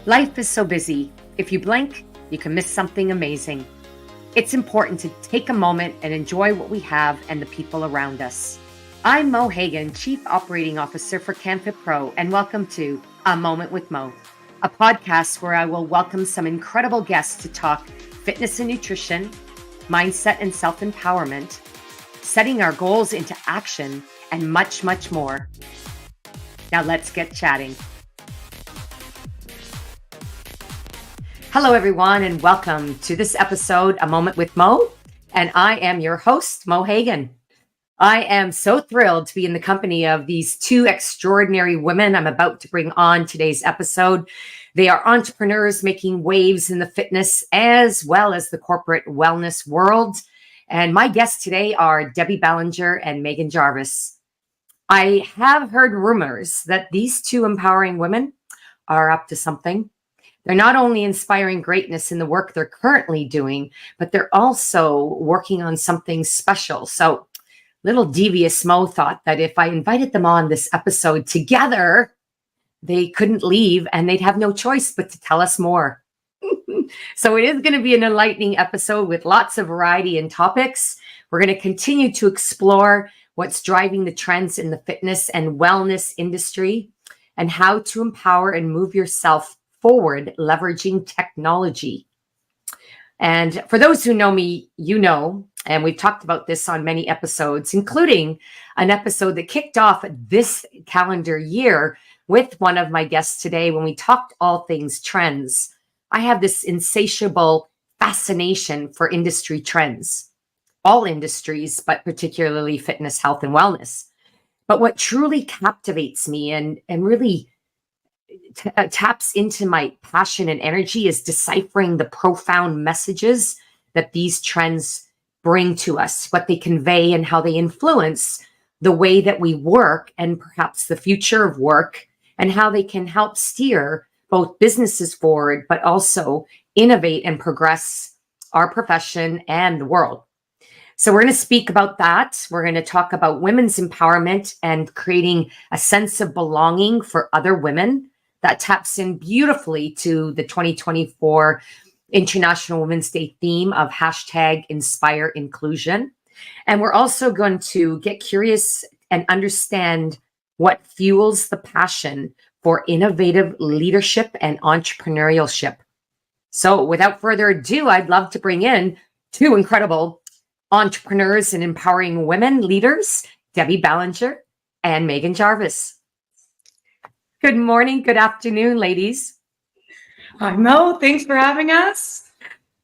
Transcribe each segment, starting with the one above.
Life is so busy. If you blink, you can miss something amazing. It's important to take a moment and enjoy what we have and the people around us. I'm Mo Hagan, Chief Operating Officer for CanFit Pro, and welcome to A Moment with Mo, a podcast where I will welcome some incredible guests to talk fitness and nutrition, mindset and self-empowerment, setting our goals into action, and much, much more. Now let's get chatting. Hello, everyone, and welcome to this episode, A Moment with Mo. And I am your host, Mo Hagan. I am so thrilled to be in the company of these two extraordinary women I'm about to bring on today's episode. They are entrepreneurs making waves in the fitness as well as the corporate wellness world. And my guests today are Debbie Bellanger and Meghan Jarvis. I have heard rumors that these two empowering women are up to something. They're not only inspiring greatness in the work they're currently doing, but they're also working on something special. So little devious Mo thought that if I invited them on this episode together, they couldn't leave and they'd have no choice but to tell us more. So it is going to be an enlightening episode with lots of variety and topics. We're going to continue to explore what's driving the trends in the fitness and wellness industry and how to empower and move yourself forward, leveraging technology. And for those who know me, you know, and we've talked about this on many episodes, including an episode that kicked off this calendar year with one of my guests today when we talked all things trends. I have this insatiable fascination for industry trends, all industries, but particularly fitness, health, and wellness. But what truly captivates me and really taps into my passion and energy is deciphering the profound messages that these trends bring to us, what they convey and how they influence the way that we work and perhaps the future of work, and how they can help steer both businesses forward, but also innovate and progress our profession and the world. So we're going to speak about that. We're going to talk about women's empowerment and creating a sense of belonging for other women. That taps in beautifully to the 2024 International Women's Day theme of #InspireInclusion. And we're also going to get curious and understand what fuels the passion for innovative leadership and entrepreneurship. So without further ado, I'd love to bring in two incredible entrepreneurs and empowering women leaders, Debbie Bellanger and Meghan Jarvis. Good morning, good afternoon, ladies. Hi, Mo. Thanks for having us.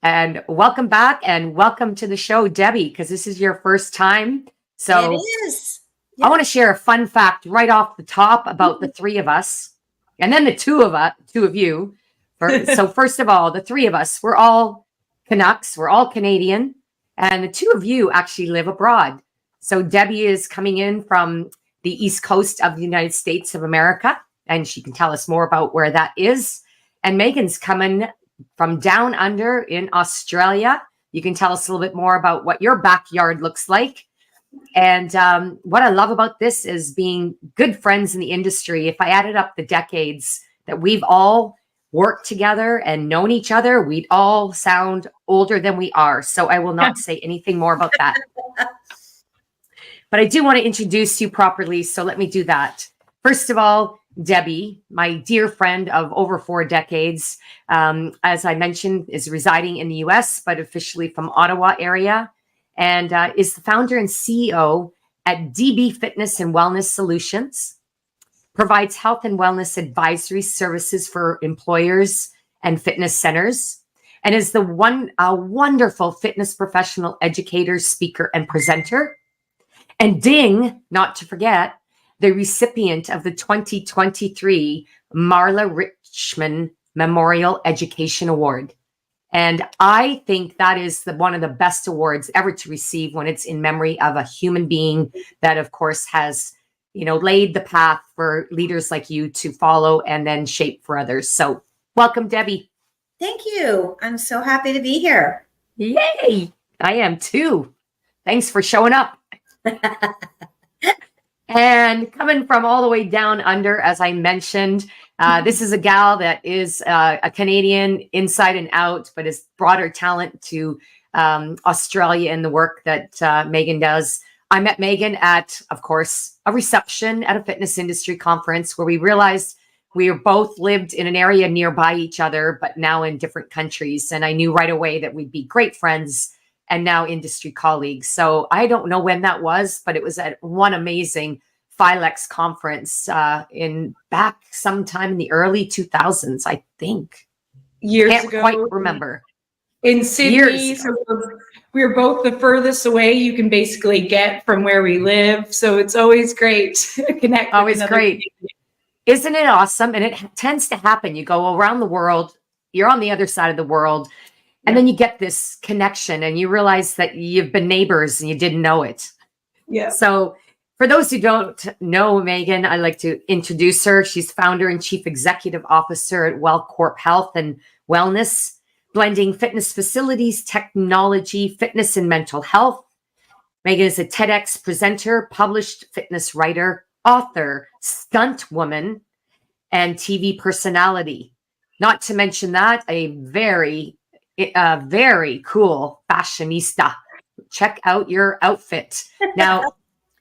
And welcome back and welcome to the show, Debbie, because this is your first time. So it is. Yeah. I want to share a fun fact right off the top about the three of us, and then the two of you. So first of all, the three of us, we're all Canucks, we're all Canadian, and the two of you actually live abroad. So Debbie is coming in from the East Coast of the United States of America, and she can tell us more about where that is. And Meghan's coming from down under in Australia. You can tell us a little bit more about what your backyard looks like. And what I love about this is being good friends in the industry. If I added up the decades that we've all worked together and known each other, we'd all sound older than we are. So I will not say anything more about that. But I do want to introduce you properly. So let me do that. First of all, Debbie, my dear friend of over 4 decades, as I mentioned, is residing in the US, but officially from Ottawa area, and is the founder and CEO at DB Fitness and Wellness Solutions, provides health and wellness advisory services for employers and fitness centers, and is a wonderful fitness professional educator, speaker, and presenter. And ding, not to forget, the recipient of the 2023 Marla Richman Memorial Education Award. And I think that is one of the best awards ever to receive when it's in memory of a human being that, of course, has, laid the path for leaders like you to follow and then shape for others. So welcome, Debbie. Thank you. I'm so happy to be here. Yay. I am too. Thanks for showing up. And coming from all the way down under, as I mentioned, This is a gal that is a Canadian inside and out, but has brought her talent to Australia and the work that Meghan does. I met Meghan at, of course, a reception at a fitness industry conference where we realized we were both lived in an area nearby each other, but now in different countries. And I knew right away that we'd be great friends and now industry colleagues. So I don't know when that was, but it was at one amazing Philex conference in back sometime in the early 2000s, I think. Years Can't ago. quite remember. In Sydney, so we were both the furthest away you can basically get from where we live. So it's always great to connect. Always great. Isn't it awesome? And it tends to happen. You go around the world, you're on the other side of the world, and then you get this connection and you realize that you've been neighbors and you didn't know it. Yeah. So for those who don't know Meghan, I'd like to introduce her. She's founder and chief executive officer at WellCorp Health and Wellness, blending fitness facilities, technology, fitness, and mental health. Meghan is a TEDx presenter, published fitness writer, author, stunt woman, and TV personality. Not to mention that, a very cool fashionista. Check out your outfit. Now,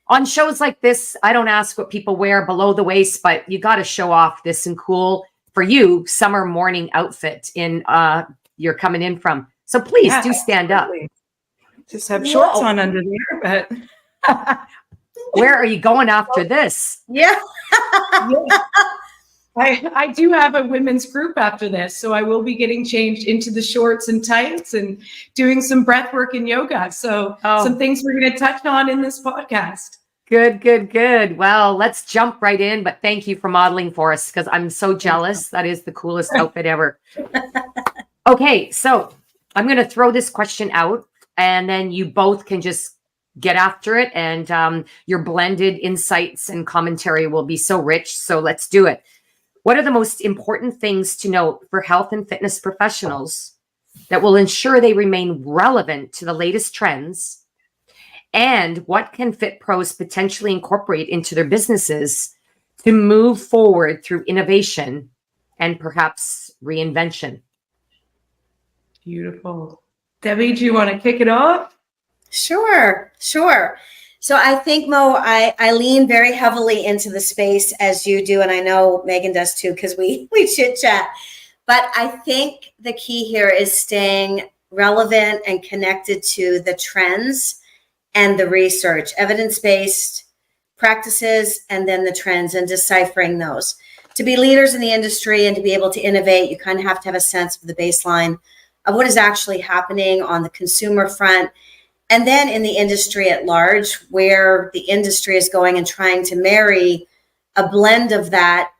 on shows like this, I don't ask what people wear below the waist, but you got to show off this and cool, for you, summer morning outfit in you're coming in from. So please do stand absolutely. up. Just have shorts on under there, but where are you going after this? Yeah. I do have a women's group after this, so I will be getting changed into the shorts and tights and doing some breath work and yoga. So some things we're going to touch on in this podcast. Good. Well, let's jump right in, but thank you for modeling for us because I'm so jealous. That is the coolest outfit ever. Okay, so I'm going to throw this question out and then you both can just get after it, and your blended insights and commentary will be so rich. So let's do it. What are the most important things to note for health and fitness professionals that will ensure they remain relevant to the latest trends? And what can Fit Pros potentially incorporate into their businesses to move forward through innovation and perhaps reinvention? Beautiful. Debbie, do you want to kick it off? Sure. So I think, Mo, I lean very heavily into the space as you do, and I know Meghan does too, because we chit chat. But I think the key here is staying relevant and connected to the trends and the research, evidence-based practices, and then the trends and deciphering those. To be leaders in the industry and to be able to innovate, you kind of have to have a sense of the baseline of what is actually happening on the consumer front. And then in the industry at large, where the industry is going and trying to marry a blend of that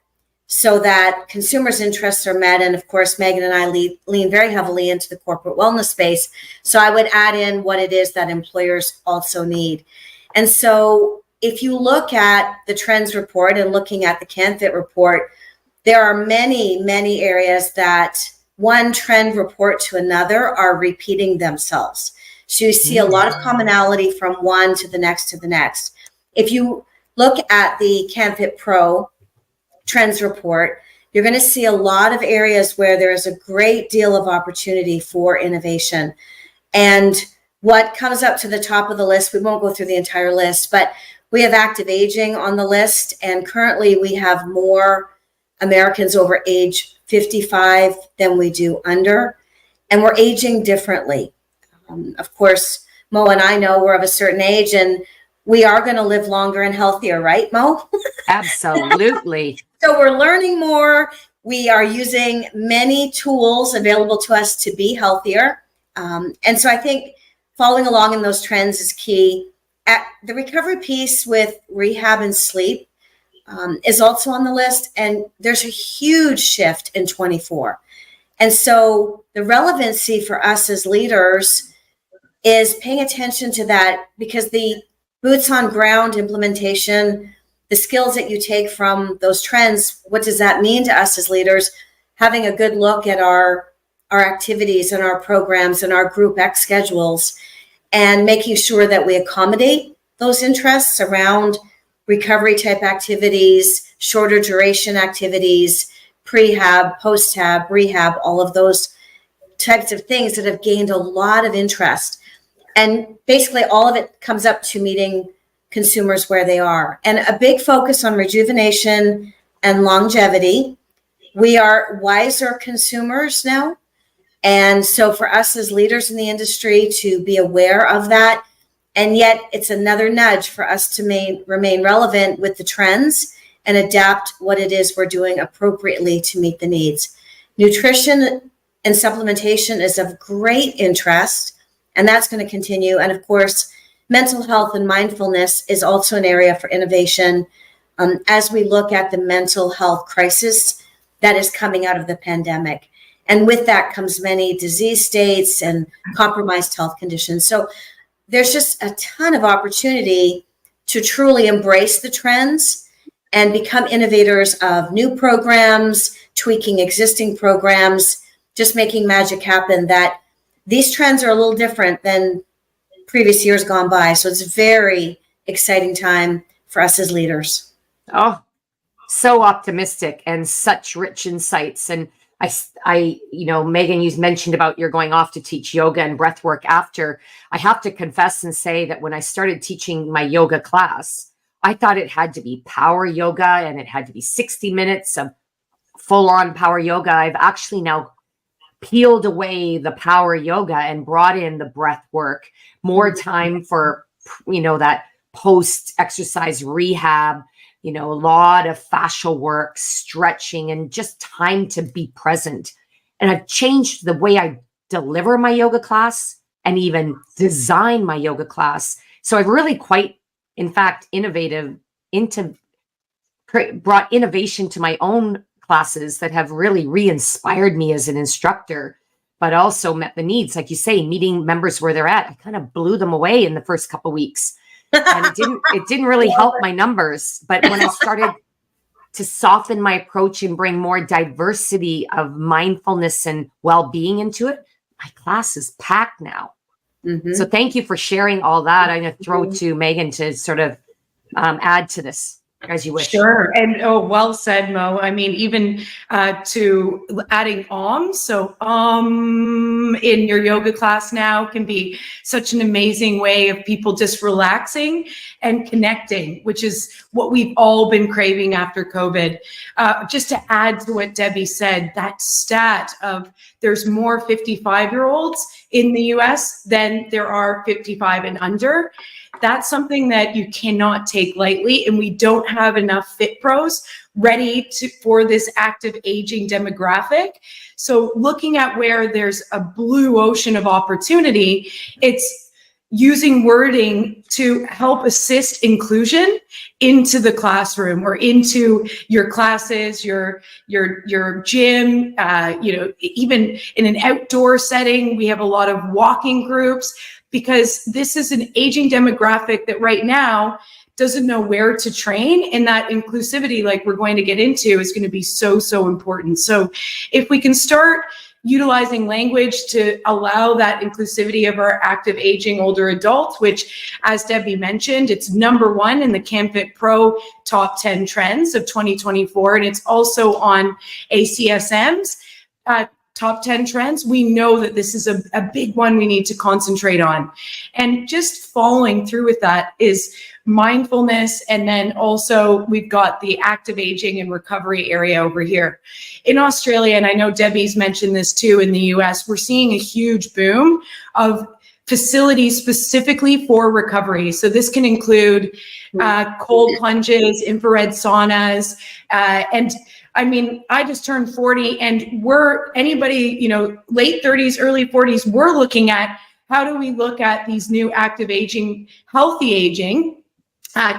so that consumers' interests are met. And of course, Meghan and I lean very heavily into the corporate wellness space. So I would add in what it is that employers also need. And so if you look at the trends report and looking at the CanFit report, there are many, many areas that one trend report to another are repeating themselves. So you see a lot of commonality from one to the next to the next. If you look at the CanFit Pro trends report, you're going to see a lot of areas where there is a great deal of opportunity for innovation. And what comes up to the top of the list, we won't go through the entire list, but we have active aging on the list. And currently we have more Americans over age 55 than we do under. And we're aging differently. Of course, Mo and I know we're of a certain age and we are going to live longer and healthier, right, Mo? Absolutely. So we're learning more. We are using many tools available to us to be healthier. And so I think following along in those trends is key. The recovery piece with rehab and sleep is also on the list. And there's a huge shift in 24. And so the relevancy for us as leaders is paying attention to that, because the boots on ground implementation, the skills that you take from those trends, what does that mean to us as leaders? Having a good look at our activities and our programs and our Group X schedules, and making sure that we accommodate those interests around recovery type activities, shorter duration activities, prehab, post-hab, rehab, all of those types of things that have gained a lot of interest. And basically all of it comes up to meeting consumers where they are. And a big focus on rejuvenation and longevity. We are wiser consumers now. And so for us as leaders in the industry to be aware of that, and yet it's another nudge for us to remain relevant with the trends and adapt what it is we're doing appropriately to meet the needs. Nutrition and supplementation is of great interest, and that's going to continue. And of course, mental health and mindfulness is also an area for innovation as we look at the mental health crisis that is coming out of the pandemic. And with that comes many disease states and compromised health conditions. So there's just a ton of opportunity to truly embrace the trends and become innovators of new programs, tweaking existing programs, just making magic happen. That these trends are a little different than previous years gone by. So it's a very exciting time for us as leaders. Oh, so optimistic and such rich insights. And I, Meghan, you mentioned about you're going off to teach yoga and breath work after. I have to confess and say that when I started teaching my yoga class, I thought it had to be power yoga and it had to be 60 minutes of full on power yoga. I've actually now peeled away the power yoga and brought in the breath work, more time for, that post exercise rehab, a lot of fascial work, stretching, and just time to be present. And I've changed the way I deliver my yoga class and even design my yoga class. So I've really brought innovation to my own classes that have really re-inspired me as an instructor, but also met the needs. Like you say, meeting members where they're at. I kind of blew them away in the first couple of weeks. And it didn't really help my numbers. But when I started to soften my approach and bring more diversity of mindfulness and well-being into it, my class is packed now. Mm-hmm. So thank you for sharing all that. I'm going to throw to Meghan to sort of add to this as you wish. Sure. And well said, Mo. I mean, even to adding So in your yoga class now can be such an amazing way of people just relaxing and connecting, which is what we've all been craving after COVID. Just to add to what Debbie said, that stat of there's more 55-year-olds in the US than there are 55 and under. That's something that you cannot take lightly, and we don't have enough fit pros ready for this active aging demographic. So looking at where there's a blue ocean of opportunity, it's using wording to help assist inclusion into the classroom or into your classes, your gym, even in an outdoor setting. We have a lot of walking groups, because this is an aging demographic that right now doesn't know where to train, and that inclusivity, like we're going to get into, is going to be so important. So if we can start utilizing language to allow that inclusivity of our active aging older adults, which, as Debbie mentioned, it's #1 in the CanFit Pro top 10 trends of 2024, and it's also on ACSM's top 10 trends. We know that this is a big one we need to concentrate on. And just following through with that is mindfulness. And then also we've got the active aging and recovery area over here. In Australia, and I know Debbie's mentioned this too, in the US, we're seeing a huge boom of facilities specifically for recovery. So this can include cold plunges, infrared saunas, and I mean, I just turned 40, and anybody, late 30s, early 40s, we're looking at how do we look at these new active aging, healthy aging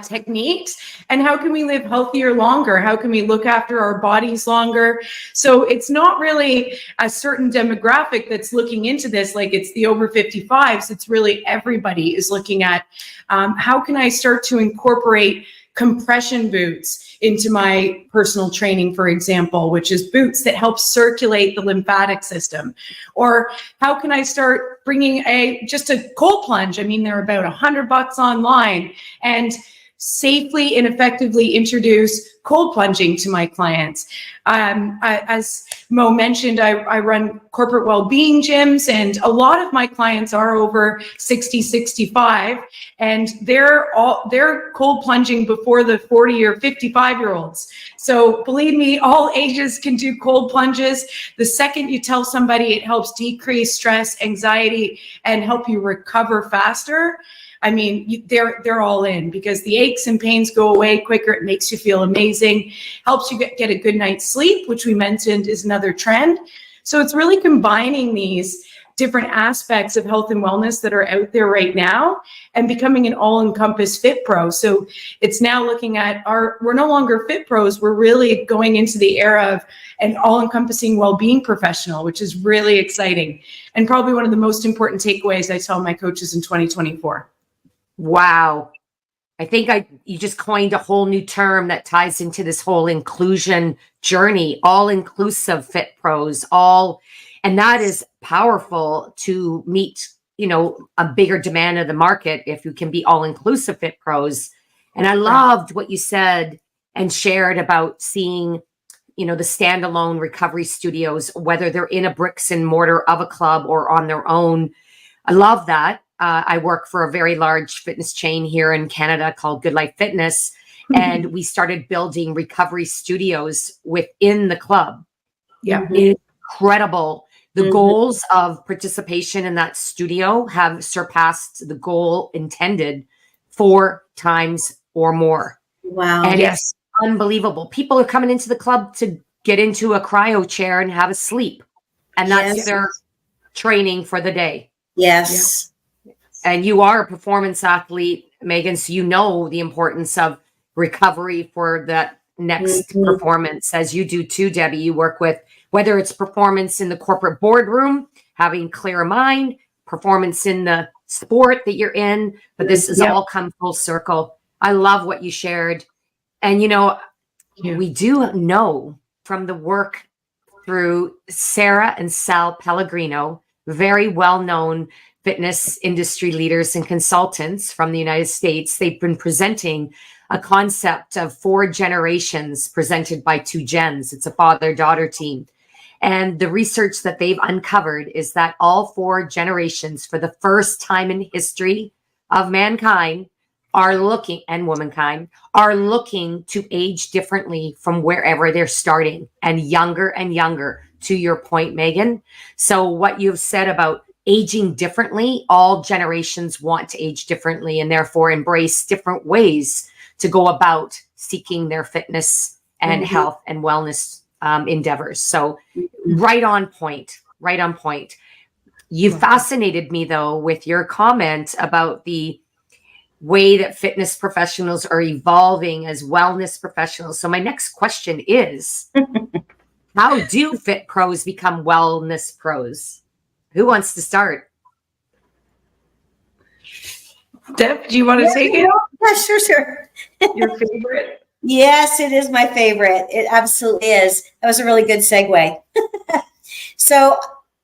techniques, and how can we live healthier longer? How can we look after our bodies longer? So it's not really a certain demographic that's looking into this, like it's the over 55s. It's really everybody is looking at how can I start to incorporate compression boots into my personal training, for example, which is boots that help circulate the lymphatic system. Or how can I start bringing just a cold plunge? I mean, they're about $100 online, and safely and effectively introduce cold plunging to my clients. As Mo mentioned, I run corporate well-being gyms, and a lot of my clients are over 60, 65, and they're cold plunging before the 40 or 55-year-olds. So believe me, all ages can do cold plunges. The second you tell somebody it helps decrease stress, anxiety, and help you recover faster, I mean, they're all in, because the aches and pains go away quicker. It makes you feel amazing, helps you get a good night's sleep, which we mentioned is another trend. So it's really combining these different aspects of health and wellness that are out there right now and becoming an all-encompass fit pro. So it's now looking at we're no longer fit pros. We're really going into the era of an all-encompassing well-being professional, which is really exciting. And probably one of the most important takeaways I tell my coaches in 2024. Wow. I think you just coined a whole new term that ties into this whole inclusion journey, all-inclusive fit pros, and that is powerful to meet, a bigger demand of the market if you can be all-inclusive fit pros. And I loved what you said and shared about seeing, the standalone recovery studios, whether they're in a bricks and mortar of a club or on their own. I love that. I work for a very large fitness chain here in Canada called Good Life Fitness, and we started building recovery studios within the club. Yeah. Incredible. The goals of participation in that studio have surpassed the goal intended 4 times or more. Wow. And Yes. it's unbelievable. People are coming into the club to get into a cryo chair and have a sleep. And that's their training for the day. Yes. And you are a performance athlete, Meghan, so you know the importance of recovery for that next performance, as you do too, Debbie. You work with, whether it's performance in the corporate boardroom, having clear mind, performance in the sport that you're in, but this has all come full circle. I love what you shared. And, we do know from the work through Sarah and Sal Pellegrino, very well-known fitness industry leaders and consultants from the United States. They've been presenting a concept of 4 generations presented by 2 gens. It's a father-daughter team. And the research that they've uncovered is that all 4 generations, for the first time in history of mankind, and womankind, are looking to age differently from wherever they're starting, and younger, to your point, Meghan. So what you've said about aging differently, all generations want to age differently and therefore embrace different ways to go about seeking their fitness and health and wellness endeavors. So right on point. You fascinated me, though, with your comment about the way that fitness professionals are evolving as wellness professionals. So my next question is, how do fit pros become wellness pros? Who wants to start? Deb, do you want to take it? Yeah, sure. Your favorite? Yes, it is my favorite. It absolutely is. That was a really good segue. So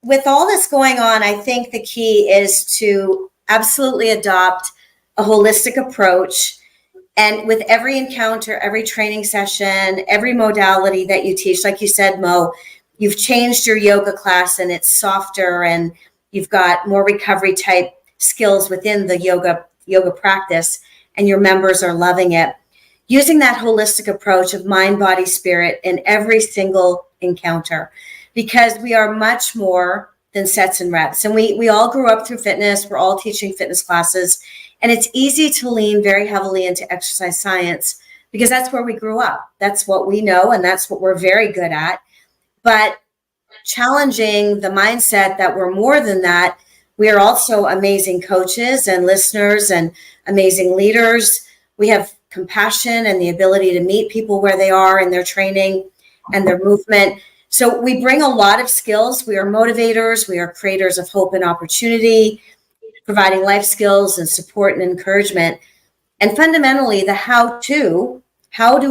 with all this going on, I think the key is to absolutely adopt a holistic approach. And with every encounter, every training session, every modality that you teach, like you said, Mo, you've changed your yoga class and it's softer and you've got more recovery type skills within the yoga practice, and your members are loving it. Using that holistic approach of mind, body, spirit in every single encounter, because we are much more than sets and reps. And we all grew up through fitness. We're all teaching fitness classes. And it's easy to lean very heavily into exercise science because that's where we grew up. That's what we know, and that's what we're very good at. But challenging the mindset that we're more than that, we are also amazing coaches and listeners and amazing leaders. We have compassion and the ability to meet people where they are in their training and their movement. So we bring a lot of skills. We are motivators. We are creators of hope and opportunity, providing life skills and support and encouragement. And fundamentally, the how do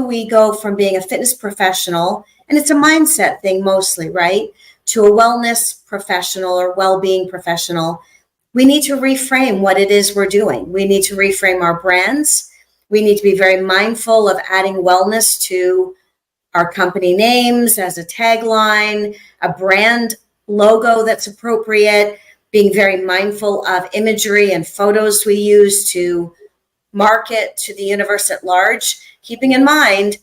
we go from being a fitness professional, and it's a mindset thing mostly, right, to a wellness professional or well-being professional. We need to reframe what it is we're doing. We need to reframe our brands. We need to be very mindful of adding wellness to our company names as a tagline, a brand logo that's appropriate, being very mindful of imagery and photos we use to market to the universe at large, keeping in mind,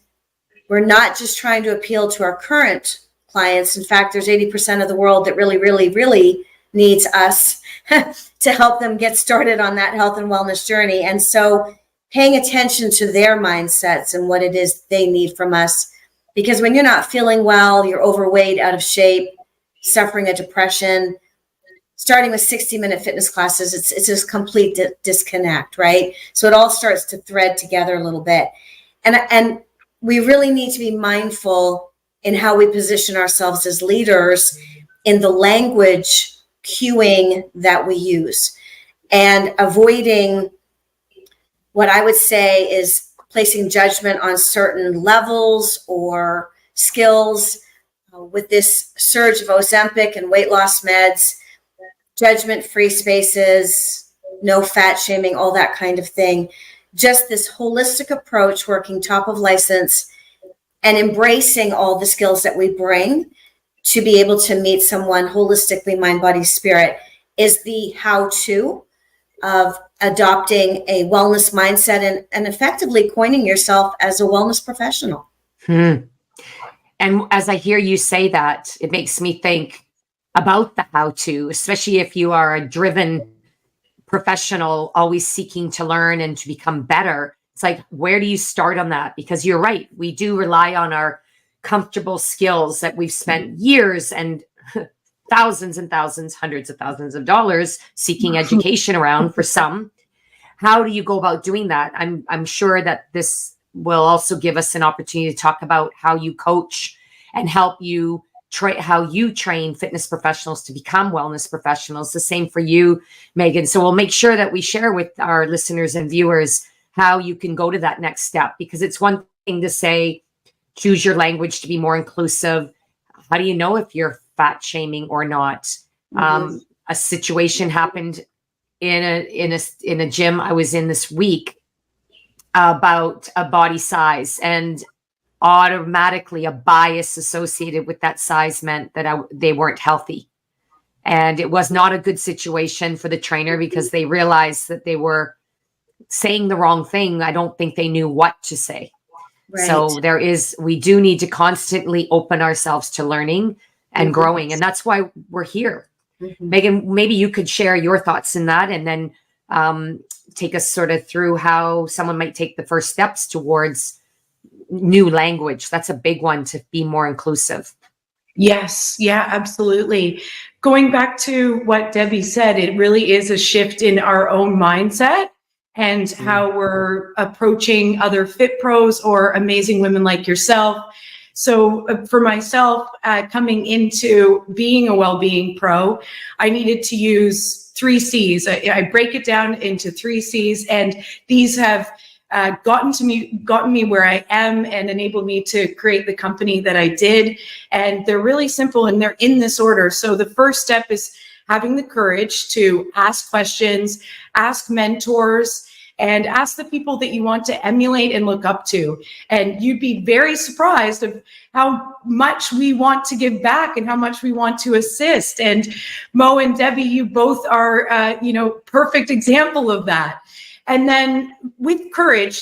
we're not just trying to appeal to our current clients. In fact, there's 80% of the world that really, really, really needs us to help them get started on that health and wellness journey. And so paying attention to their mindsets and what it is they need from us. Because when you're not feeling well, you're overweight, out of shape, suffering a depression, starting with 60-minute fitness classes, it's just complete disconnect, right? So it all starts to thread together a little bit. And we really need to be mindful in how we position ourselves as leaders in the language cueing that we use, and avoiding what I would say is placing judgment on certain levels or skills. With this surge of Ozempic and weight loss meds, judgment-free spaces, no fat shaming, all that kind of thing. Just this holistic approach, working top of license and embracing all the skills that we bring to be able to meet someone holistically, mind, body, spirit, is the how-to of adopting a wellness mindset and effectively coining yourself as a wellness professional. And as I hear you say that, it makes me think about the how-to, especially if you are a driven professional, always seeking to learn and to become better. It's like, where do you start on that? Because you're right. We do rely on our comfortable skills that we've spent years and thousands and thousands, hundreds of thousands of dollars seeking education around for some. How do you go about doing that? I'm sure that this will also give us an opportunity to talk about how you coach and help you how you train fitness professionals to become wellness professionals. The same for you, Meghan. So we'll make sure that we share with our listeners and viewers how you can go to that next step, because it's one thing to say, choose your language to be more inclusive. How do you know if you're fat shaming or not? A situation happened in a gym I was in this week about a body size, and automatically a bias associated with that size meant that they weren't healthy. And it was not a good situation for the trainer, because they realized that they were saying the wrong thing. I don't think they knew what to say. Right. So we do need to constantly open ourselves to learning and growing. And that's why we're here. Meghan, maybe you could share your thoughts in that, and then take us sort of through how someone might take the first steps towards new language. That's a big one, to be more inclusive. Yes. Yeah, absolutely. Going back to what Debbie said, it really is a shift in our own mindset and how we're approaching other fit pros or amazing women like yourself. So for myself, coming into being a well-being pro, I needed to use 3 C's. I break it down into 3 C's, and these have gotten me where I am and enabled me to create the company that I did. And they're really simple, and they're in this order. So the first step is having the courage to ask questions, ask mentors, and ask the people that you want to emulate and look up to. And you'd be very surprised of how much we want to give back and how much we want to assist. And Mo and Debbie, you both are, perfect example of that. And then with courage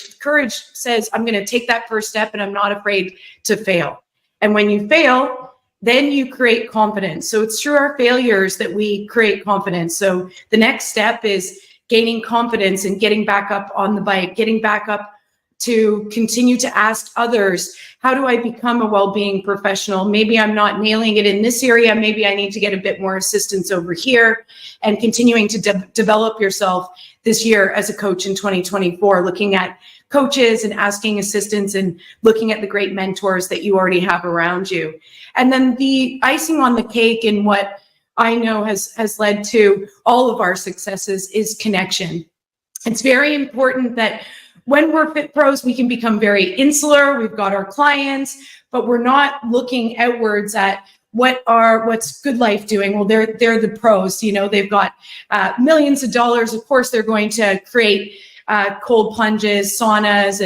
says, I'm going to take that first step and I'm not afraid to fail. And when you fail, then you create confidence. So it's through our failures that we create confidence. So the next step is gaining confidence and getting back up on the bike, getting back up to continue to ask others, how do I become a well-being professional? Maybe I'm not nailing it in this area. Maybe I need to get a bit more assistance over here, and continuing to develop yourself this year as a coach in 2024, looking at coaches and asking assistance and looking at the great mentors that you already have around you. And then the icing on the cake, and what I know has led to all of our successes, is connection. It's very important that when we're fit pros, we can become very insular. We've got our clients, but we're not looking outwards at what's Good Life doing. Well, they're the pros, they've got millions of dollars. Of course, they're going to create cold plunges, saunas,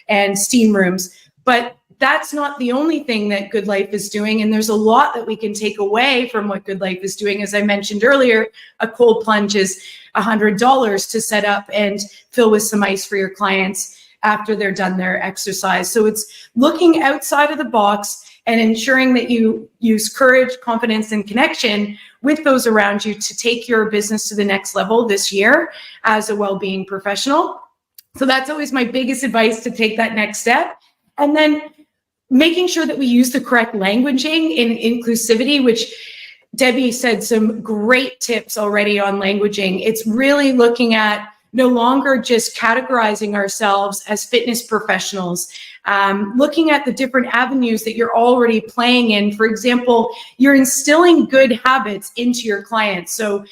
and steam rooms. But that's not the only thing that Good Life is doing. And there's a lot that we can take away from what Good Life is doing. As I mentioned earlier, a cold plunge is $100 to set up and fill with some ice for your clients after they're done their exercise. So it's looking outside of the box and ensuring that you use courage, confidence, and connection with those around you to take your business to the next level this year as a well-being professional. So that's always my biggest advice, to take that next step. And then making sure that we use the correct languaging in inclusivity, which Debbie said some great tips already on languaging. It's really looking at no longer just categorizing ourselves as fitness professionals, looking at the different avenues that you're already playing in. For example, you're instilling good habits into your clients. So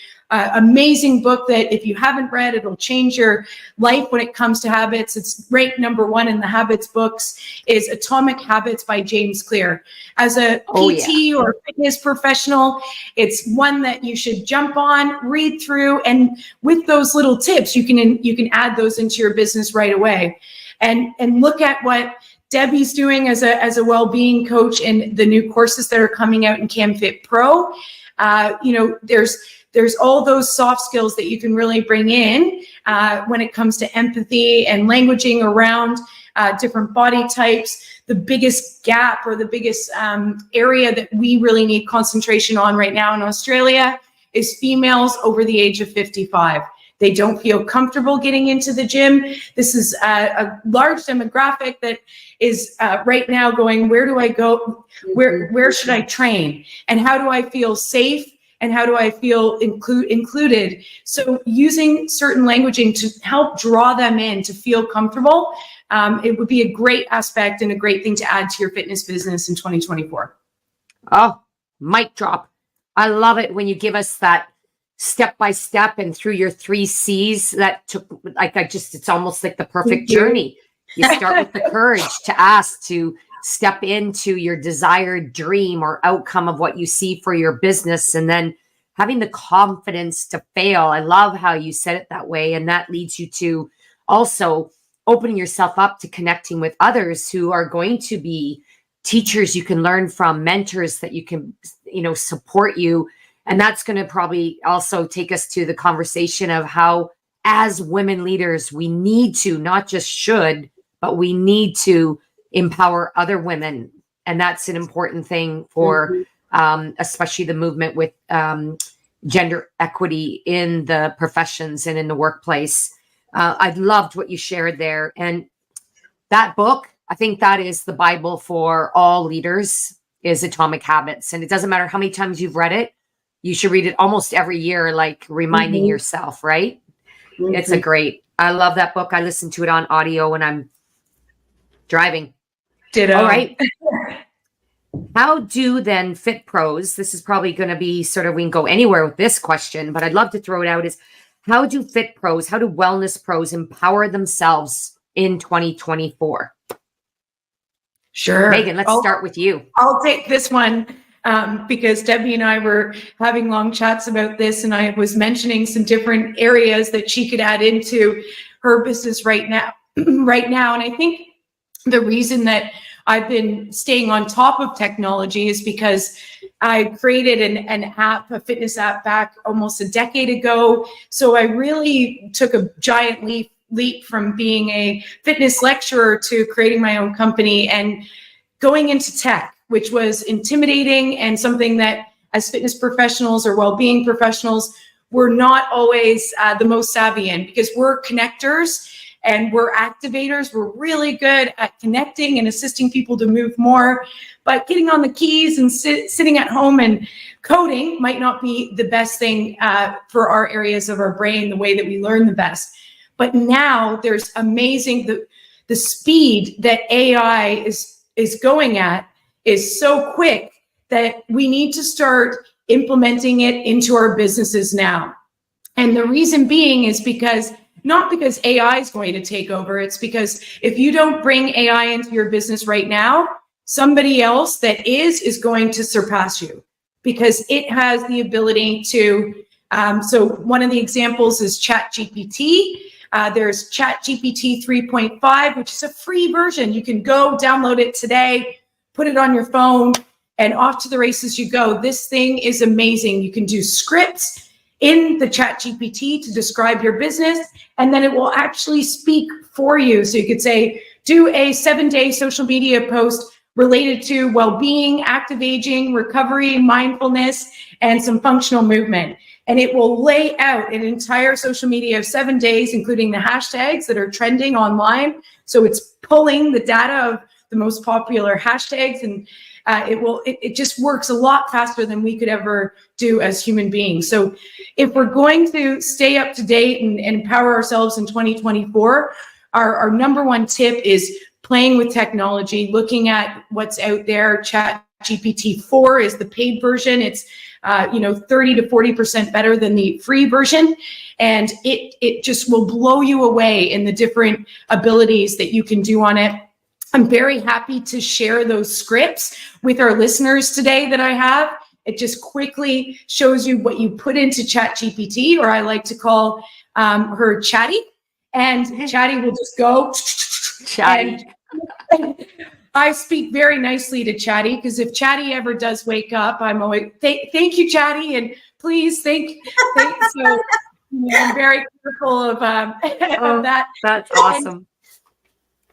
amazing book that if you haven't read, it'll change your life when it comes to habits. It's ranked #1 in the habits books, is Atomic Habits by James Clear. As a PT or fitness professional, it's one that you should jump on, read through, and with those little tips, you can add those into your business right away. And look at what Debbie's doing as a well-being coach and the new courses that are coming out in CamFit Pro. There's all those soft skills that you can really bring in when it comes to empathy and languaging around different body types. The biggest gap, or the biggest area that we really need concentration on right now in Australia, is females over the age of 55. They don't feel comfortable getting into the gym. This is a large demographic that is right now going, where do I go? Where should I train? And how do I feel safe? And how do I feel included? So using certain languaging to help draw them in to feel comfortable, it would be a great aspect and a great thing to add to your fitness business in 2024. Oh, mic drop. I love it when you give us that step by step and through your 3 C's. That took, it's almost like the perfect journey. You start with the courage to ask, to step into your desired dream or outcome of what you see for your business, and then having the confidence to fail. I love how you said it that way. And that leads you to also opening yourself up to connecting with others who are going to be teachers you can learn from, mentors that you can, support you. And that's going to probably also take us to the conversation of how, as women leaders, we need to, not just should, but we need to empower other women. And that's an important thing for especially the movement with gender equity in the professions and in the workplace. I loved what you shared there. And that book, I think that is the Bible for all leaders, is Atomic Habits. And it doesn't matter how many times you've read it, you should read it almost every year, like reminding yourself, right? It's I love that book. I listen to it on audio when I'm driving. Ditto. All right. How do then Fit Pros, this is probably going to be sort of, we can go anywhere with this question, but I'd love to throw it out, is how do Fit Pros, how do wellness pros empower themselves in 2024? Sure. Megan, let's start with you. I'll take this one because Debbie and I were having long chats about this, and I was mentioning some different areas that she could add into her business right now. And I think the reason that I've been staying on top of technology is because I created an app, a fitness app, back almost a decade ago. So I really took a giant leap from being a fitness lecturer to creating my own company and going into tech, which was intimidating and something that, as fitness professionals or well-being professionals, we're not always the most savvy in, because we're connectors and we're activators. We're really good at connecting and assisting people to move more, but getting on the keys and sitting at home and coding might not be the best thing for our areas of our brain, the way that we learn the best. But now there's amazing, the speed that AI is going at is so quick that we need to start implementing it into our businesses now. And the reason being is not because AI is going to take over. It's because if you don't bring AI into your business right now, somebody else that is going to surpass you, because it has the ability to. So one of the examples is ChatGPT. There's ChatGPT 3.5, which is a free version. You can go download it today, put it on your phone, and off to the races you go. This thing is amazing. You can do scripts in the ChatGPT to describe your business, and then it will actually speak for you. So you could say, do a 7-day social media post related to well-being, active aging, recovery, mindfulness, and some functional movement. And it will lay out an entire social media of 7 days, including the hashtags that are trending online. So it's pulling the data of the most popular hashtags, and it just works a lot faster than we could ever do as human beings. So if we're going to stay up to date and empower ourselves in 2024, our number one tip is playing with technology, looking at what's out there. ChatGPT 4 is the paid version. It's 30 to 40% better than the free version. And it just will blow you away in the different abilities that you can do on it. I'm very happy to share those scripts with our listeners today that I have. It just quickly shows you what you put into ChatGPT, or I like to call her Chatty. And Chatty will just go. Chatty. And I speak very nicely to Chatty, because if Chatty ever does wake up, I'm always, thank you, Chatty, and please thank. So I'm very careful of that. That's awesome.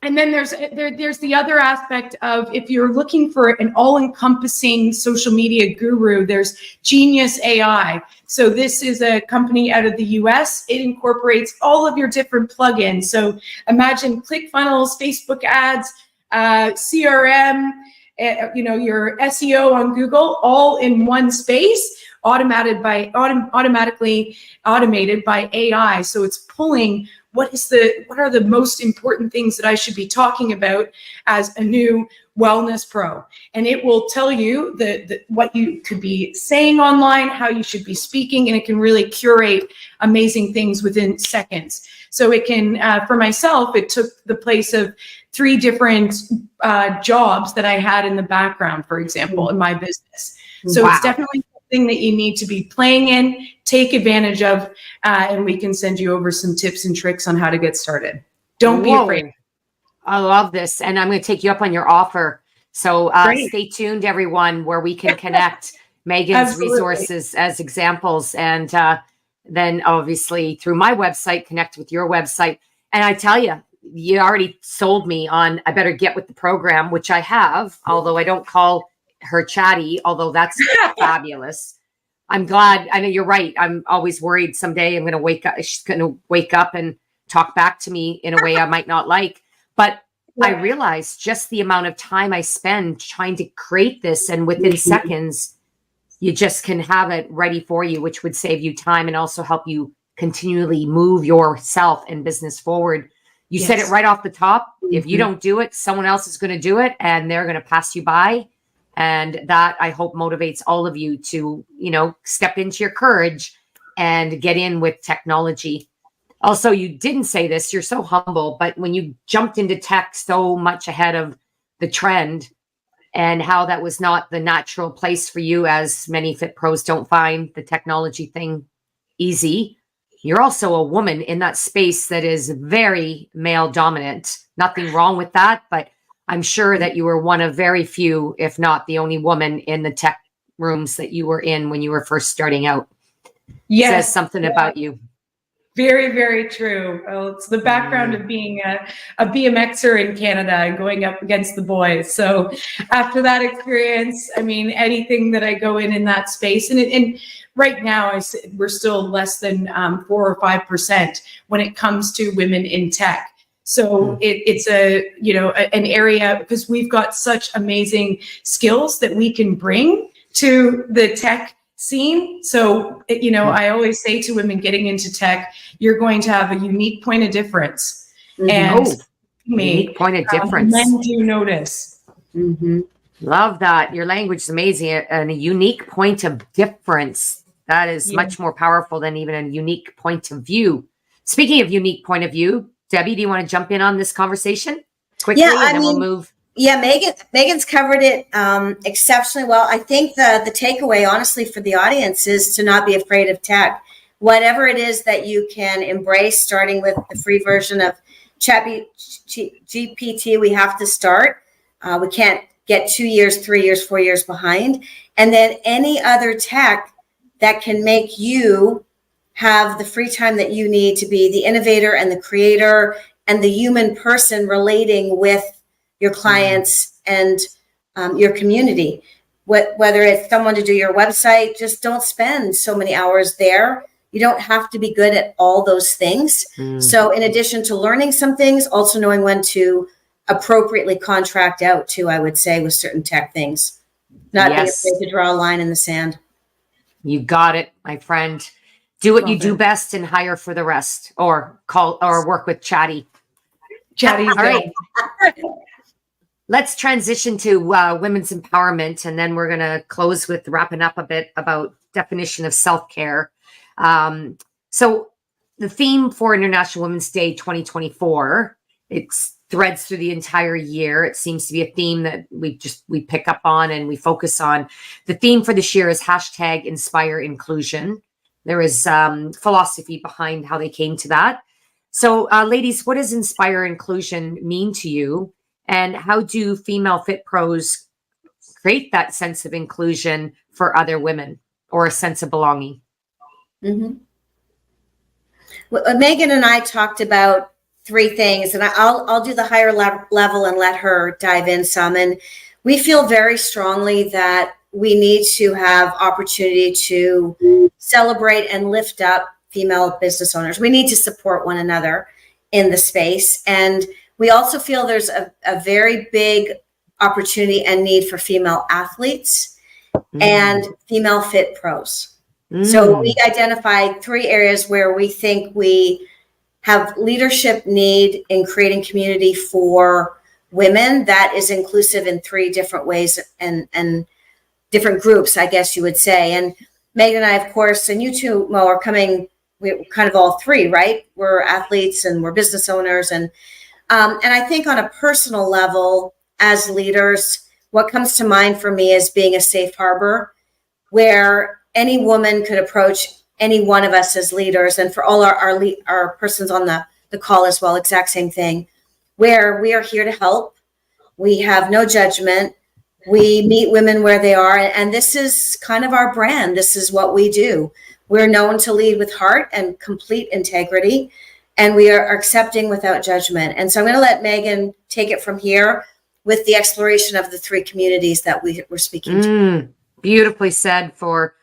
And then there's the other aspect of, if you're looking for an all-encompassing social media guru, there's Genius AI. So this is a company out of the US. It incorporates all of your different plugins. So imagine ClickFunnels, Facebook ads, CRM, your SEO on Google, all in one space, automatically automated by AI. So it's pulling what are the most important things that I should be talking about as a new wellness pro, and it will tell you what you could be saying online, how you should be speaking, and it can really curate amazing things within seconds. So it can, for myself, it took the place of 3 different jobs that I had in the background, for example, in my business. So It's definitely something that you need to be playing in, take advantage of, and we can send you over some tips and tricks on how to get started. Don't be afraid. I love this, and I'm going to take you up on your offer. So stay tuned, everyone, where we can connect Meghan's resources as examples, and then obviously through my website, connect with your website. And I tell you, you already sold me on I better get with the program, which I have, although I don't call her Chatty, although that's fabulous. I'm glad. I know you're right. I'm always worried someday I'm going to wake up. She's going to wake up and talk back to me in a way I might not like. But I realized just the amount of time I spend trying to create this, and within seconds, you just can have it ready for you, which would save you time and also help you continually move yourself and business forward. You said it right off the top. If you don't do it, someone else is going to do it, and they're going to pass you by. And that, I hope, motivates all of you to, step into your courage and get in with technology. Also, you didn't say this, you're so humble, but when you jumped into tech so much ahead of the trend, and how that was not the natural place for you, as many fit pros don't find the technology thing easy. You're also a woman in that space that is very male dominant. Nothing wrong with that, but I'm sure that you were one of very few, if not the only woman in the tech rooms that you were in when you were first starting out. Yes. Says something about you. Very, very true. Well, it's the background of being a BMXer in Canada and going up against the boys. So after that experience, I mean, anything that I go in that space, and right now we're still less than 4 or 5% when it comes to women in tech. So it's an area, because we've got such amazing skills that we can bring to the tech scene. So, I always say to women getting into tech, you're going to have a unique point of difference. And unique point of difference. Men do notice. Love that. Your language is amazing. And a unique point of difference. That is much more powerful than even a unique point of view. Speaking of unique point of view, Debbie, do you want to jump in on this conversation quickly, and then we'll move? Yeah, Meghan's covered it exceptionally well. I think the takeaway, honestly, for the audience is to not be afraid of tech. whatever it is that you can embrace, starting with the free version of GPT, we have to start. We can't get 2 years, 3 years, 4 years behind. And then any other tech that can make you have the free time that you need to be the innovator and the creator and the human person relating with your clients and your community. Whether it's someone to do your website, just don't spend so many hours there. You don't have to be good at all those things. So in addition to learning some things, also knowing when to appropriately contract out too, I would say, with certain tech things. Not being afraid to draw a line in the sand. You got it, my friend. Do what you do best and hire for the rest, or work with Chatty. Chatty's all right. Let's transition to women's empowerment, and then we're going to close with wrapping up a bit about definition of self-care. So the theme for International Women's Day 2024, it's threads through the entire year. It seems to be a theme that we pick up on and we focus on. The theme for this year is #Inspire Inclusion. There is philosophy behind how they came to that. So ladies, what does Inspire Inclusion mean to you? And how do female fit pros create that sense of inclusion for other women, or a sense of belonging? Mm-hmm. Well, Meghan and I talked about 3 things, and I'll do the higher level and let her dive in some. And we feel very strongly that we need to have opportunity to celebrate and lift up female business owners. We need to support one another in the space. And we also feel there's a very big opportunity and need for female athletes and female fit pros. So we identified 3 areas where we think we have leadership need in creating community for women that is inclusive in 3 different ways and different groups, I guess you would say. And Meghan and I, of course, and you too, Mo, are coming, we're kind of all 3, right? We're athletes and we're business owners. And I think on a personal level, as leaders, what comes to mind for me is being a safe harbor where any woman could approach any one of us as leaders, and for all our persons on the call as well, exact same thing, where we are here to help. We have no judgment. We meet women where they are, and this is kind of our brand. This is what we do. We're known to lead with heart and complete integrity, and we are accepting without judgment. And so I'm going to let Meghan take it from here with the exploration of the 3 communities that we're speaking to. Beautifully said for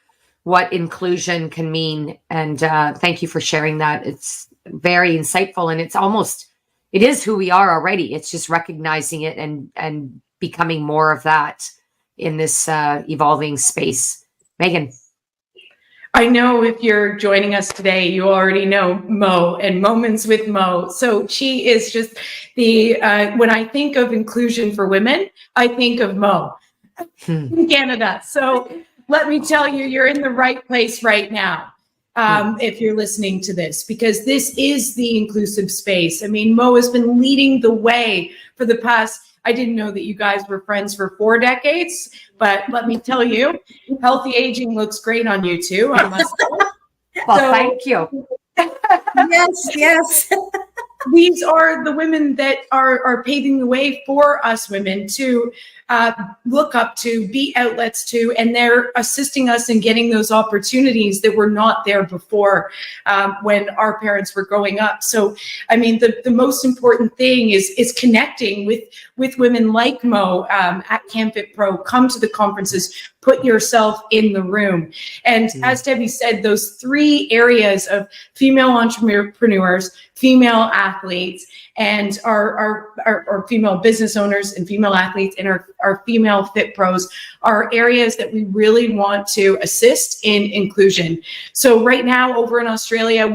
what inclusion can mean. And thank you for sharing that. It's very insightful, and it is who we are already. It's just recognizing it and becoming more of that in this evolving space. Meghan. I know if you're joining us today, you already know Mo and Moments with Mo. So she is just when I think of inclusion for women, I think of Mo in Canada. So let me tell you, you're in the right place right now. If you're listening to this, because this is the inclusive space. I mean, Mo has been leading the way for the past, I didn't know that you guys were friends for 4 decades, but let me tell you, healthy aging looks great on you too, I must say. Well, thank you. Yes. These are the women that are paving the way for us women to look up to, be outlets to, and they're assisting us in getting those opportunities that were not there before when our parents were growing up. So, I mean, the most important thing is connecting with women like Mo at CamFit Pro. Come to the conferences, put yourself in the room. And as Debbie said, those 3 areas of female entrepreneurs, female athletes, and our female business owners and female athletes and our female fit pros are areas that we really want to assist in inclusion. So right now over in Australia,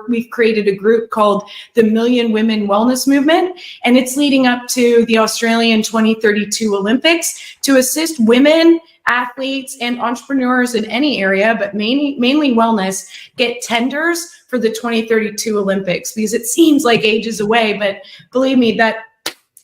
we've created a group called the Million Women Wellness Movement, and it's leading up to the Australian 2032 Olympics to assist women, athletes, and entrepreneurs in any area, but mainly wellness, get tenders for the 2032 Olympics, because it seems like ages away, but believe me, that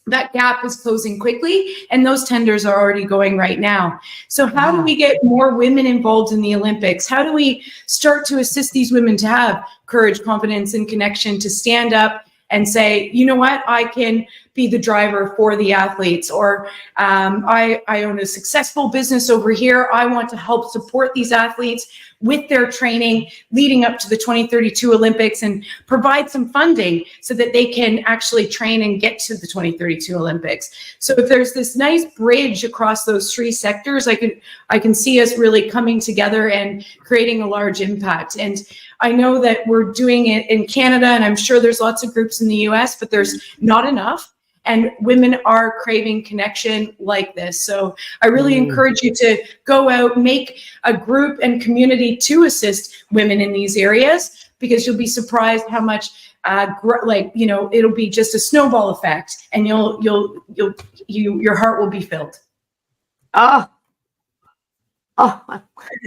that gap is closing quickly, and those tenders are already going right now. So how do we get more women involved in the Olympics? How do we start to assist these women to have courage, confidence, and connection to stand up and say, you know what, I can be the driver for the athletes, or I own a successful business over here. I want to help support these athletes with their training leading up to the 2032 Olympics and provide some funding so that they can actually train and get to the 2032 Olympics. So if there's this nice bridge across those three sectors, I can see us really coming together and creating a large impact. And I know that we're doing it in Canada, and I'm sure there's lots of groups in the US, but there's not enough. And women are craving connection like this. So I really encourage you to go out, make a group and community to assist women in these areas, because you'll be surprised how much, it'll be just a snowball effect, and your heart will be filled. Oh,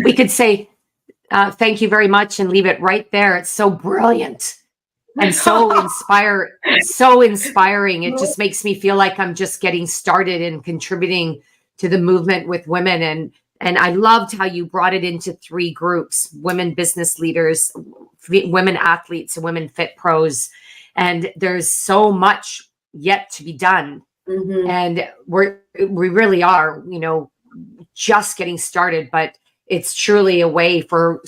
we could say, thank you very much and leave it right there. It's so brilliant. And so inspiring. It just makes me feel like I'm just getting started and contributing to the movement with women. And I loved how you brought it into three groups: women business leaders, women athletes, and women fit pros. And there's so much yet to be done. Mm-hmm. And we really are, just getting started, but it's truly a way for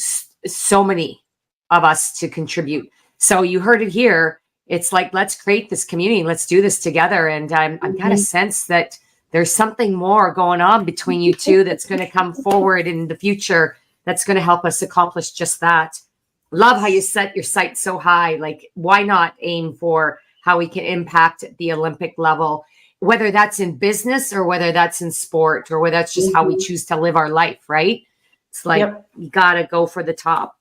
so many of us to contribute. So you heard it here. It's like, let's create this community. Let's do this together. And I'm kind of sense that there's something more going on between you two that's going to come forward in the future that's going to help us accomplish just that. Love how you set your sights so high. Like, why not aim for how we can impact at the Olympic level, whether that's in business or whether that's in sport or whether that's just how we choose to live our life, right? It's like, you got to go for the top.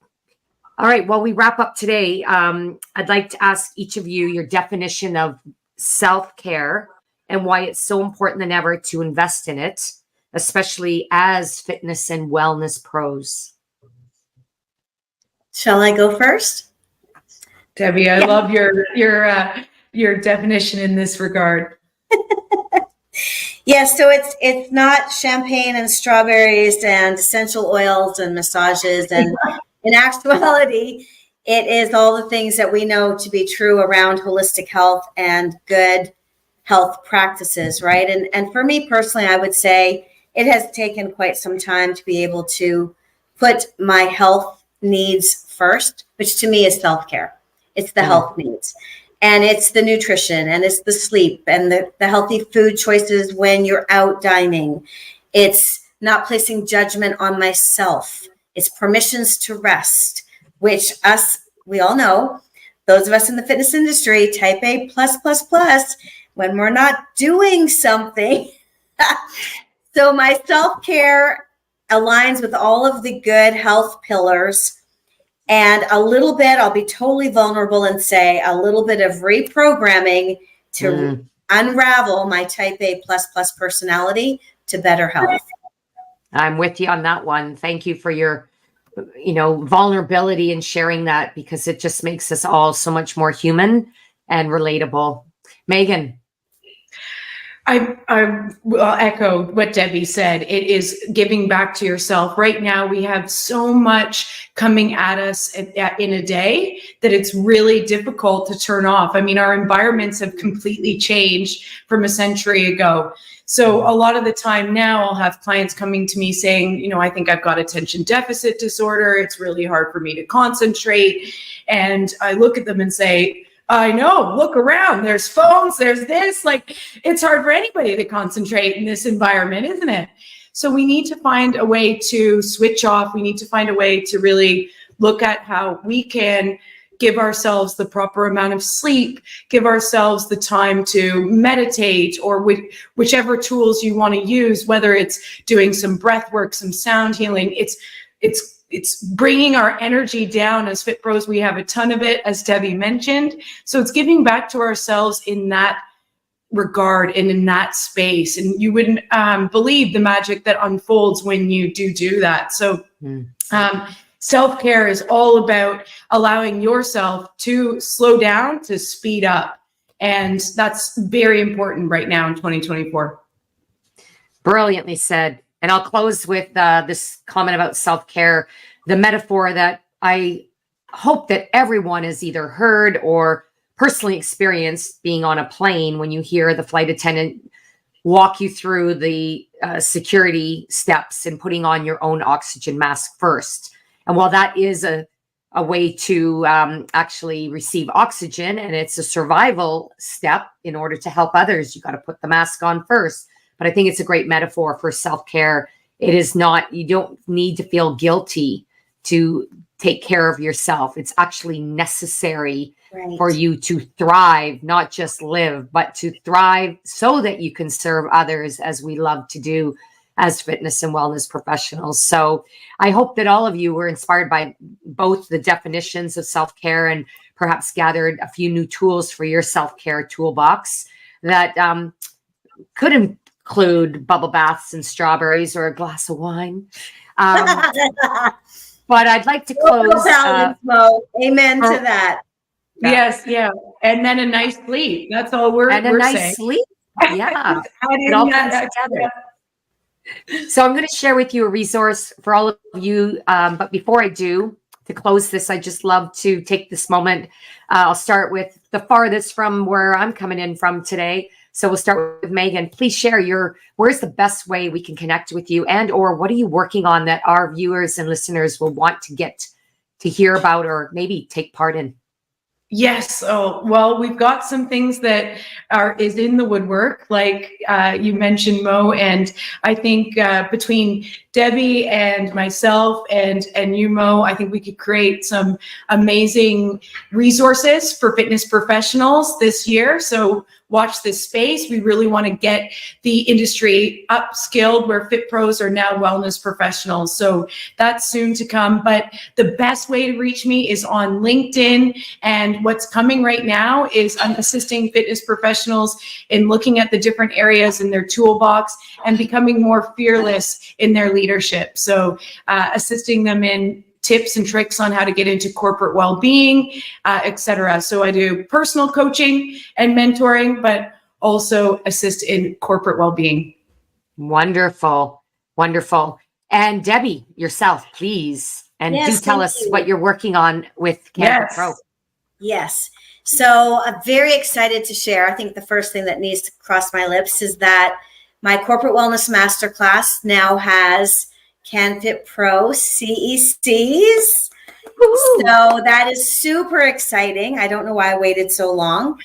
All right. Well, we wrap up today. I'd like to ask each of you your definition of self-care and why it's so important than ever to invest in it, especially as fitness and wellness pros. Shall I go first? Debbie, I love your definition in this regard. Yeah, so it's not champagne and strawberries and essential oils and massages, and in actuality, it is all the things that we know to be true around holistic health and good health practices, right? And for me personally, I would say it has taken quite some time to be able to put my health needs first, which to me is self-care. It's the health needs. And it's the nutrition, and it's the sleep, and the healthy food choices when you're out dining. It's not placing judgment on myself. It's permissions to rest, which we all know, those of us in the fitness industry, type A++, when we're not doing something. So my self-care aligns with all of the good health pillars. And a little bit, I'll be totally vulnerable and say a little bit of reprogramming to unravel my type A++ personality to better health. I'm with you on that one. Thank you for your, vulnerability and sharing that, because it just makes us all so much more human and relatable. Meghan. I will echo what Debbie said. It is giving back to yourself. Right now, we have so much coming at us in a day that it's really difficult to turn off. I mean, our environments have completely changed from a century ago. So a lot of the time now I'll have clients coming to me saying, I think I've got attention deficit disorder. It's really hard for me to concentrate. And I look at them and say, I know, look around, there's phones, there's this, it's hard for anybody to concentrate in this environment, isn't it? So we need to find a way to switch off. We need to find a way to really look at how we can give ourselves the proper amount of sleep, give ourselves the time to meditate, or whichever tools you want to use, whether it's doing some breath work, some sound healing. It's bringing our energy down. As Fit Pros, we have a ton of it, as Debbie mentioned. So it's giving back to ourselves in that regard and in that space. And you wouldn't believe the magic that unfolds when you do that. So self-care is all about allowing yourself to slow down, to speed up. And that's very important right now in 2024. Brilliantly said. And I'll close with this comment about self-care, the metaphor that I hope that everyone has either heard or personally experienced being on a plane when you hear the flight attendant walk you through the security steps and putting on your own oxygen mask first. And while that is a way to actually receive oxygen, and it's a survival step in order to help others, you got to put the mask on first. But I think it's a great metaphor for self-care. It is not, you don't need to feel guilty to take care of yourself. It's actually necessary for you to thrive, not just live, but to thrive so that you can serve others, as we love to do as fitness and wellness professionals. So I hope that all of you were inspired by both the definitions of self-care and perhaps gathered a few new tools for your self-care toolbox that could include bubble baths and strawberries or a glass of wine. But I'd like to close. Amen to that. Yes, yeah. And then a nice sleep. That's all we're saying. And a nice sleep. Yeah. It all comes together. So I'm going to share with you a resource for all of you. But before I do, to close this, I just love to take this moment. I'll start with the farthest from where I'm coming in from today. So we'll start with Meghan. Please share where's the best way we can connect with you, and or what are you working on that our viewers and listeners will want to get to hear about or maybe take part in? Yes. Oh, well, we've got some things that is in the woodwork, like you mentioned, Mo, and I think between Debbie and myself and you, Mo, I think we could create some amazing resources for fitness professionals this year. So watch this space. We really want to get the industry upskilled where fit pros are now wellness professionals. So that's soon to come. But the best way to reach me is on LinkedIn. And what's coming right now is I'm assisting fitness professionals in looking at the different areas in their toolbox and becoming more fearless in their leadership. So assisting them in tips and tricks on how to get into corporate well-being, et cetera. So I do personal coaching and mentoring, but also assist in corporate well-being. Wonderful. Wonderful. And Debbie, yourself, please. And do tell us what you're working on with Canada Pro. Yes. So I'm very excited to share. I think the first thing that needs to cross my lips is that my Corporate Wellness Masterclass now has CanFit Pro CECs. Ooh. So that is super exciting. I don't know why I waited so long.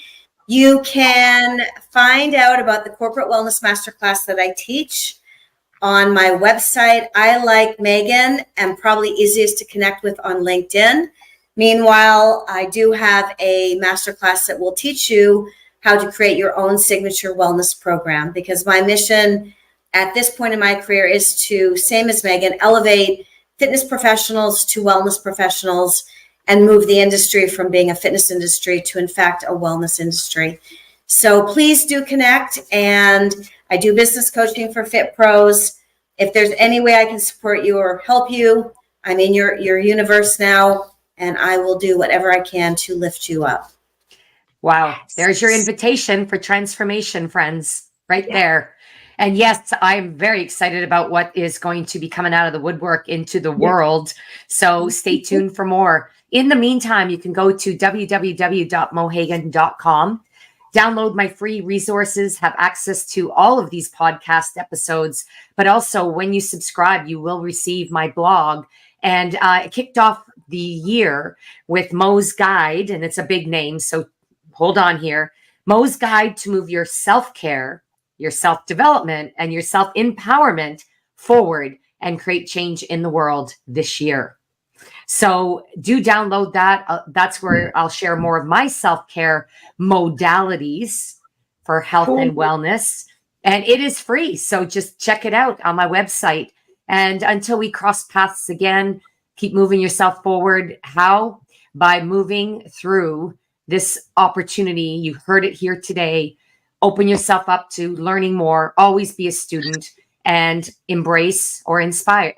You can find out about the Corporate Wellness Masterclass that I teach on my website. I like Meghan, and probably easiest to connect with on LinkedIn. Meanwhile, I do have a masterclass that will teach you how to create your own signature wellness program, because my mission at this point in my career is to, same as Meghan, elevate fitness professionals to wellness professionals and move the industry from being a fitness industry to, in fact, a wellness industry. So please do connect. And I do business coaching for fit pros. If there's any way I can support you or help you, I'm in your universe now, and I will do whatever I can to lift you up. Wow. There's your invitation for transformation, friends, right there. And yes, I'm very excited about what is going to be coming out of the woodwork into the world. So stay tuned for more. In the meantime, you can go to www.mohagan.com, download my free resources, have access to all of these podcast episodes, but also when you subscribe, you will receive my blog. And I kicked off the year with Mo's Guide, and it's a big name, so hold on here. Mo's Guide to Move Your Self-Care, your self-development, and your self-empowerment forward and create change in the world this year. So do download that. That's where I'll share more of my self-care modalities for health and wellness. And it is free. So just check it out on my website. And until we cross paths again, keep moving yourself forward. How? By moving through this opportunity. You heard it here today. Open yourself up to learning more. Always be a student and embrace or inspire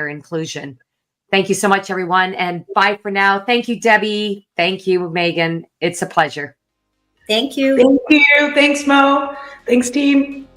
inclusion. Thank you so much, everyone. And bye for now. Thank you, Debbie. Thank you, Meghan. It's a pleasure. Thank you. Thank you. Thanks, Mo. Thanks, team.